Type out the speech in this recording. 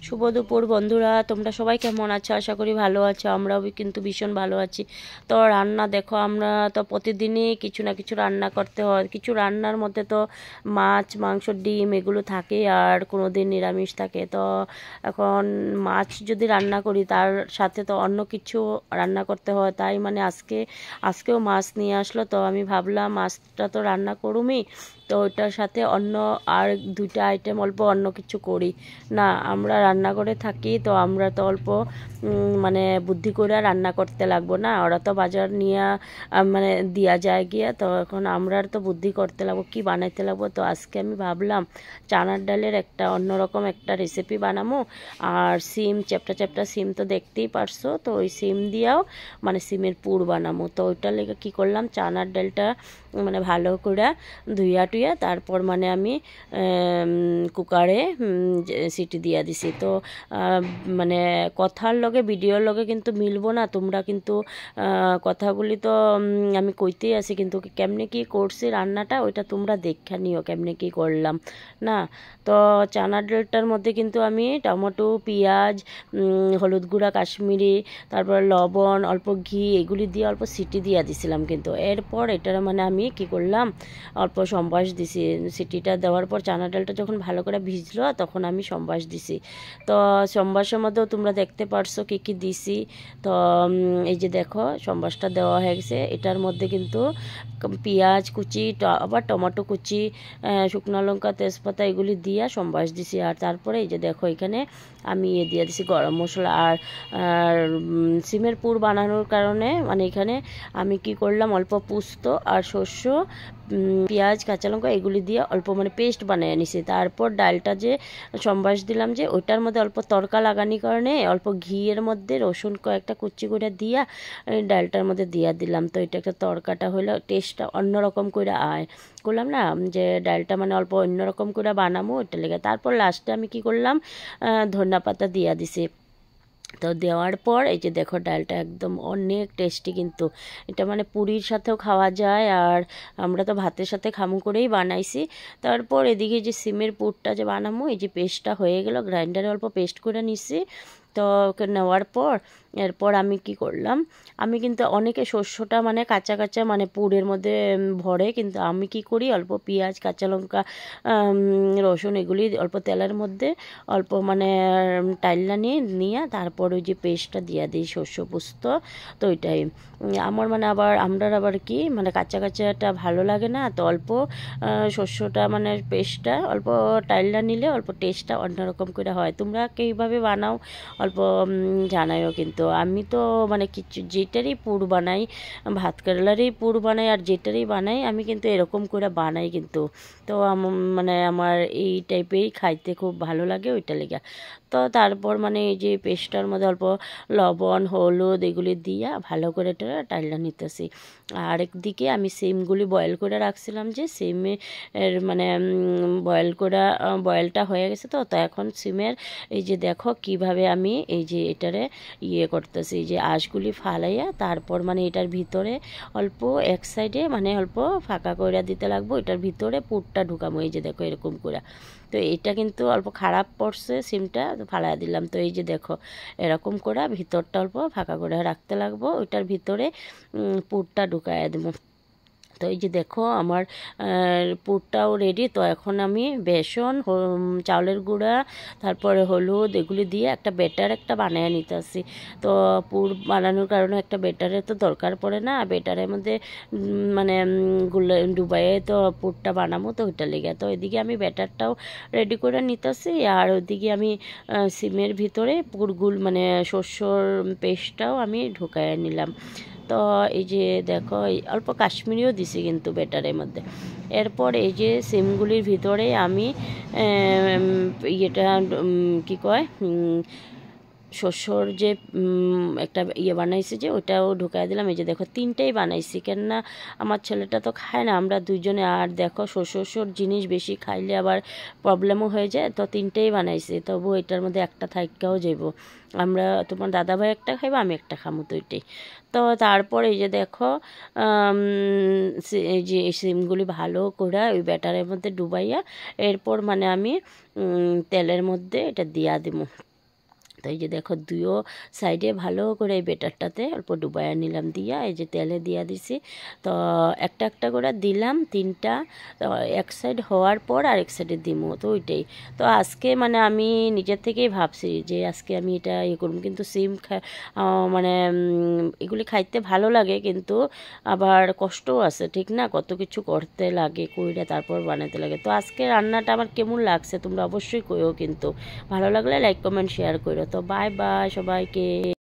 শুভ দুপুর বন্ধুরা, তোমরা সবাই কেমন আছো? আশা করি ভালো আছো। আমরাও কিন্তু ভীষণ ভালো আছি। তো রান্না দেখো, আমরা তো প্রতিদিনই কিছু না কিছু রান্না করতে হয়। কিছু রান্নার মধ্যে তো মাছ, মাংস, ডিম এগুলো থাকে, আর কোনো দিন নিরামিষ থাকে। তো এখন মাছ যদি রান্না করি তার সাথে তো অন্য কিছু রান্না করতে হয়। তাই মানে আজকেও মাছ নিয়ে আসলো, তো আমি ভাবলাম মাছটা তো রান্না করুমই, তো ওইটার সাথে অন্য আর দুইটা আইটেম অল্প অন্য কিছু করি না। আমরা রান্না করে থাকি, তো আমরা তো অল্প মানে বুদ্ধি করে রান্না করতে লাগবো না। ওরা তো বাজার নিয়ে মানে দিয়া যায় গিয়া, তো এখন আমরা তো বুদ্ধি করতে লাগবো কি বানাইতে লাগবো। তো আজকে আমি ভাবলাম চানার ডালের একটা অন্যরকম একটা রেসিপি বানাবো। আর সিম, চ্যাপটা চ্যাপটা সিম তো দেখতেই পারছো, তো ওই সিম দিয়েও মানে সিমের পুর বানাবো। তো ওইটার লেগে কী করলাম, চানার ডালটা মানে ভালো করে ধুইয়া টুইয়া তারপর মানে আমি কুকারে সিটি দিয়া দিছি। তো মানে কথার লগে ভিডিওর লগে কিন্তু মিলবো না। তোমরা কিন্তু কথাগুলি তো আমি কইতেই আছি, কিন্তু কেমনে কি করছি রান্নাটা ওইটা তোমরা দেখা নিও কেমনে কি করলাম না। তো চানার ডালটার মধ্যে কিন্তু আমি টমেটো, পেঁয়াজ, হলুদ গুঁড়া, কাশ্মীরি, তারপর লবণ, অল্প ঘি এগুলি দিয়ে অল্প সিটি দিয়া দিছিলাম। কিন্তু এরপর এটার মানে আমি কি করলাম, অল্প সম্বাস দিছি। সিটিটা দেওয়ার পর চানা ডালটা যখন ভালো করে ভিজলো তখন আমি সম্বাস দিছি। তো সম্বাসের মধ্যেও তোমরা দেখতে পারছো কি কি দিছি। তো এই যে দেখো সম্বাসটা দেওয়া হয়ে গেছে। এটার মধ্যে কিন্তু পেঁয়াজ কুচি, আবার টমেটো কুচি, শুকনো লঙ্কা, তেজপাতা এগুলি দিয়া সম্বাস দিছি। আর তারপরে এই যে দেখো এখানে আমি দিয়ে দিছি গরম মশলা। আর সিমের পুর বানানোর কারণে মানে এখানে আমি কি করলাম, অল্প পুস্ত আর শস্য, পেঁয়াজ, কাঁচা লঙ্কা এগুলি দিয়ে অল্প মানে পেস্ট বানিয়ে নিছি। তারপর ডালটা যে সম্বাস দিলাম যে ওইটার মধ্যে অল্প তড়কা লাগানির কারণে অল্প ঘিয়ের মধ্যে রসুন কয়েকটা কুচি করে দিয়া ডালটার মধ্যে দিয়া দিলাম। তো এটা একটা তড়কাটা হলো টেস্টটা অন্যরকম করে করলাম না, যে ডালটা মানে অল্প অন্যরকম করে বানাবো ওইটা লেগে। তারপর লাস্টে আমি কি করলাম, ধনিয়া পাতা দিয়া দিছি। তো দেওয়ার পর এই যে দেখো ডালটা একদম অনেক টেস্টি, কিন্তু এটা মানে পুরীর সাথেও খাওয়া যায়, আর আমরা তো ভাতের সাথে খামু করেই বানাইছি। তারপর এদিকে যে সিমের পুরটা যে বানাবো, এই যে পেস্টটা হয়ে গেল, গ্রাইন্ডারে অল্প পেস্ট করে নিছি। তো ওকে নেওয়ার পর এরপর আমি কি করলাম, আমি কিন্তু অনেকে শস্যটা মানে কাঁচা কাঁচা মানে পুরের মধ্যে ভরে, কিন্তু আমি কি করি অল্প পেঁয়াজ, কাঁচা লঙ্কা, রসুন এগুলি অল্প তেলের মধ্যে অল্প মানে টাইল্লা নিয়ে তারপর ওই যে পেস্টটা দিয়ে দিই শস্য পুস্ত। তো ওইটাই আমার মানে আবার কি মানে কাঁচা কাঁচাটা ভালো লাগে না, তো অল্প শস্যটা মানে পেস্টটা অল্প টাইল্লা নিলে অল্প টেস্টটা অন্যরকম করে হয়। তোমরা কীভাবে বানাও অল্প জানাইও। কিন্তু আমি তো মানে কিছু যেটারই পুর বানাই, ভাত কেরেলারই পুর বানাই আর যেটারই বানাই আমি কিন্তু এরকম করে বানাই কিন্তু। তো মানে আমার এই টাইপেরই খাইতে খুব ভালো লাগে ওইটা লেগে। তো তারপর মানে এই যে পেস্টটার মধ্যে অল্প লবণ, হলুদ এগুলি দিয়া ভালো করে এটা টাইলা নিতেছি। আর একদিকে আমি সিমগুলি বয়েল করে রাখছিলাম, যে সিমের মানে বয়েলটা হয়ে গেছে। তো এখন সিমের এই যে দেখো কিভাবে আমি এই যে এটারে করতেছি, যে আঁশগুলি ফালাইয়া তারপর মানে এটার ভিতরে অল্প এক সাইডে মানে অল্প ফাঁকা করে দিতে লাগবো, এটার ভিতরে পুরটা ঢুকাবো। এই যে দেখো এরকম করে। তো এটা কিন্তু অল্প খারাপ পড়ছে সিমটা, ফালাই দিলাম। তো এই যে দেখো এরকম করে ভিতরটা অল্প ফাঁকা করে রাখতে লাগবো, ওইটার ভিতরে পুরটা ঢুকাইয়া দেবো। তো এই যে দেখো আমার পুরটাও রেডি। তো এখন আমি বেসন, চাউলের গুঁড়া, তারপরে হলুদ এগুলি দিয়ে একটা ব্যাটার বানিয়ে নিতেছি। তো পুর বানানোর কারণে একটা ব্যাটারের তো দরকার পড়ে না, ব্যাটারের মধ্যে মানে ডুবাইয়ে তো পুরটা বানাবো, তো ওইটা লেগে। তো এদিকে আমি ব্যাটারটাও রেডি করে নিতেছি, আর ওইদিকে আমি সিমের ভিতরে পুরগুল মানে শস্যর পেস্টটাও আমি ঢুকাইয়ে নিলাম। তো এই যে দেখো অল্প কাশ্মীরিও দিছি কিন্তু ব্যাটারের মধ্যে। এরপর এই যে সিমগুলির ভিতরে আমি কি কয় শস্যর যে একটা বানাইছি যে ওটাও ঢুকাই দিলাম। এই যে দেখো তিনটেই বানাইছি, কেননা আমার ছেলেটা তো খায় না, আমরা দুইজনে। আর দেখো শস্যর জিনিস বেশি খাইলে আবার প্রবলেমও হয়ে যায়, তো তিনটেই বানাইছি। তবু এটার মধ্যে একটা থাইকাও যাইব, আমরা তোমার দাদাভাই একটা খাইব, আমি একটা খামো, তো এটাই। তো তারপর এই যে দেখো এই যে সিমগুলি ভালো করে ওই ব্যাটারের মধ্যে ডুবাইয়া এরপর মানে আমি তেলের মধ্যে এটা দিয়া দিব। তো এই যে দেখো দুইও সাইডে ভালো করে এই বেটারটাতে অল্প ডুবাইয়া নিলাম, দিয়া এই যে তেলে দিয়া দিছি। তো একটা একটা করে দিলাম 3টা, তো এক সাইড হওয়ার পর আরেক সাইডে দিমু। তো ওইটাই তো আজকে মানে আমি নিজের থেকেই ভাবছি যে আজকে আমি এটা ইয়ে করব, কিন্তু সিম মানে এগুলি খাইতে ভালো লাগে, কিন্তু আবার কষ্টও আছে, ঠিক না? কত কিছু করতে লাগে, কইরা তারপর বানাতে লাগে। তো আজকে রান্নাটা আমার কেমন লাগছে তোমরা অবশ্যই কইও, কিন্তু ভালো লাগলে লাইক কমেন্ট শেয়ার করো। তো বাই বাই সবাইকে।